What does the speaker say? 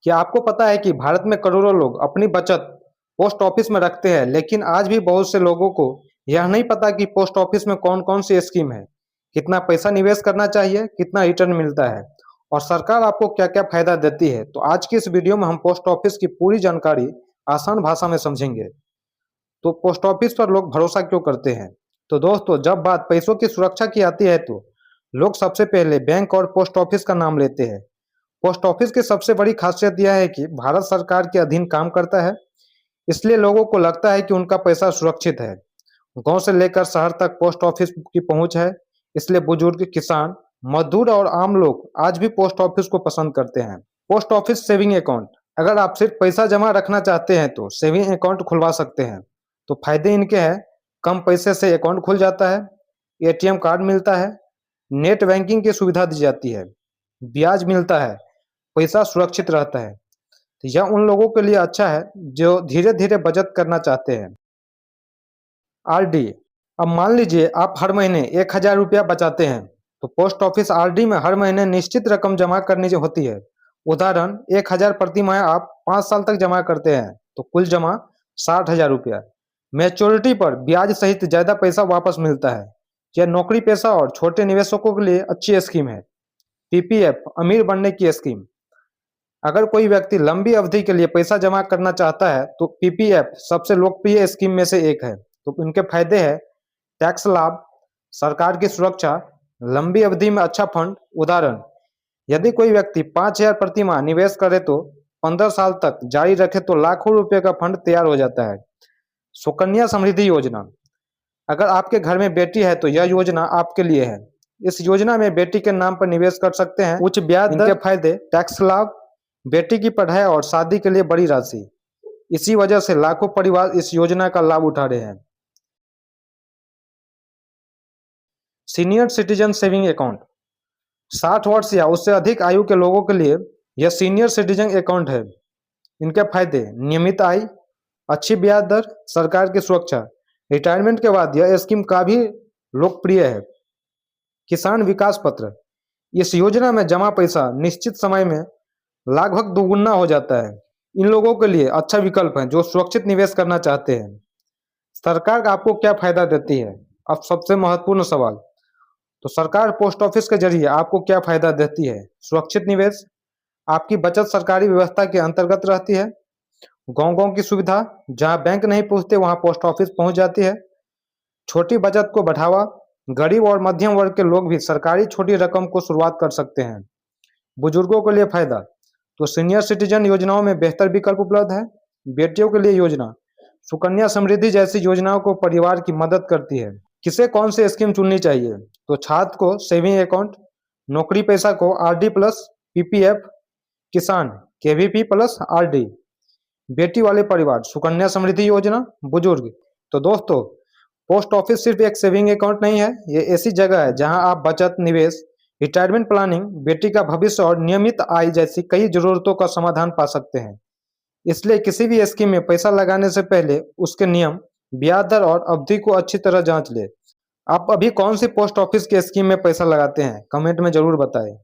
क्या आपको पता है कि भारत में करोड़ों लोग अपनी बचत पोस्ट ऑफिस में रखते हैं, लेकिन आज भी बहुत से लोगों को यह नहीं पता कि पोस्ट ऑफिस में कौन-कौन सी स्कीम है, कितना पैसा निवेश करना चाहिए, कितना रिटर्न मिलता है और सरकार आपको क्या-क्या फायदा देती है। तो आज की इस वीडियो में हम पोस्ट ऑफिस की पूरी जानकारी आसान भाषा में समझेंगे। तो पोस्ट ऑफिस पर लोग भरोसा क्यों करते हैं? तो दोस्तों, जब बात पैसों की सुरक्षा की आती है तो लोग सबसे पहले बैंक और पोस्ट ऑफिस का नाम लेते हैं। पोस्ट ऑफिस की सबसे बड़ी खासियत यह है कि भारत सरकार के अधीन काम करता है, इसलिए लोगों को लगता है कि उनका पैसा सुरक्षित है। गांव से लेकर शहर तक पोस्ट ऑफिस की पहुंच है, इसलिए बुजुर्ग, किसान, मजदूर और आम लोग आज भी पोस्ट ऑफिस को पसंद करते हैं। पोस्ट ऑफिस सेविंग अकाउंट, अगर आप सिर्फ पैसा जमा रखना चाहते हैं तो सेविंग अकाउंट खुलवा सकते हैं। तो फायदे इनके हैं, कम पैसे से अकाउंट खुल जाता है, एटीएम कार्ड मिलता है, नेट बैंकिंग की सुविधा दी जाती है, ब्याज मिलता है, पैसा सुरक्षित रहता है। तो यह उन लोगों के लिए अच्छा है जो धीरे-धीरे बचत करना चाहते हैं। आरडी, अब मान लीजिए आप हर महीने 1000 रुपया बचाते हैं, तो पोस्ट ऑफिस आरडी में हर महीने निश्चित रकम जमा करनी जो होती है। उदाहरण 1000 प्रति माह आप 5 साल तक जमा करते हैं, तो कुल जमा 60,000 रुपया। मैच्योरिटी पर ब्याज सहित ज्यादा पैसा वापस मिलता है। यह नौकरी पेशा और छोटे निवेशकों के लिए अच्छी स्कीम है। पीपीएफ, अमीर बनने की स्कीम, अगर कोई व्यक्ति लंबी अवधि के लिए पैसा जमा करना चाहता है तो पीपीएफ सबसे लोकप्रिय स्कीम में से एक है। तो इनके फायदे हैं, टैक्स लाभ, सरकार की सुरक्षा, लंबी अवधि में अच्छा फंड। उदाहरण, यदि कोई व्यक्ति 5,000 प्रति माह निवेश करे तो 15 साल तक जारी रखे तो लाखों रुपए का फंड तैयार हो जाता है। सुकन्या समृद्धि योजना, अगर आपके घर में बेटी है तो यह योजना आपके लिए है। इस योजना में बेटी के नाम पर निवेश कर सकते हैं, उच्च ब्याज दर। इनके फायदे, टैक्स लाभ, बेटी की पढ़ाई और शादी के लिए बड़ी राशि। इसी वजह से लाखों परिवार इस योजना का लाभ उठा रहे हैं। सीनियर सिटीजन सेविंग अकाउंट, 60 वर्ष या उससे अधिक आयु के लोगों के लिए यह सीनियर सिटीजन अकाउंट है। इनके फायदे, नियमित आय, अच्छी ब्याज दर, सरकार की सुरक्षा। रिटायरमेंट के बाद यह स्कीम काफी लोकप्रिय है। किसान विकास पत्र, इस योजना में जमा पैसा निश्चित समय में लगभग दोगुना हो जाता है। इन लोगों के लिए अच्छा विकल्प है जो सुरक्षित निवेश करना चाहते हैं। सरकार आपको क्या फायदा देती है? अब सबसे महत्वपूर्ण सवाल, तो सरकार पोस्ट ऑफिस के जरिए आपको क्या फायदा देती है? सुरक्षित निवेश, आपकी बचत सरकारी व्यवस्था के अंतर्गत रहती है। गांव-गांव की सुविधा, जहां बैंक नहीं पहुंचते वहां पोस्ट ऑफिस पहुंच जाती है। छोटी बचत को बढ़ावा, गरीब और मध्यम वर्ग के लोग भी सरकारी छोटी रकम को शुरुआत कर सकते हैं। बुजुर्गों के लिए फायदा, तो सीनियर सिटीजन योजनाओं में बेहतर विकल्प उपलब्ध है। बेटियों के लिए योजना, सुकन्या समृद्धि जैसी योजनाओं को परिवार की मदद करती है। किसे कौन सी स्कीम चुननी चाहिए? तो छात्र को सेविंग अकाउंट, नौकरी पेशा को आरडी प्लस पीपीएफ, किसान केवीपी प्लस आरडी, बेटी वाले परिवार सुकन्या समृद्धि योजना, बुजुर्ग। तो दोस्तों, पोस्ट ऑफिस सिर्फ एक सेविंग अकाउंट नहीं है, ये ऐसी जगह है जहां आप बचत, निवेश, रिटायरमेंट प्लानिंग, बेटी का भविष्य और नियमित आय जैसी कई जरूरतों का समाधान पा सकते हैं। इसलिए किसी भी स्कीम में पैसा लगाने से पहले उसके नियम, ब्याज दर और अवधि को अच्छी तरह जांच ले। आप अभी कौन सी पोस्ट ऑफिस की स्कीम में पैसा लगाते हैं? कमेंट में जरूर बताएं।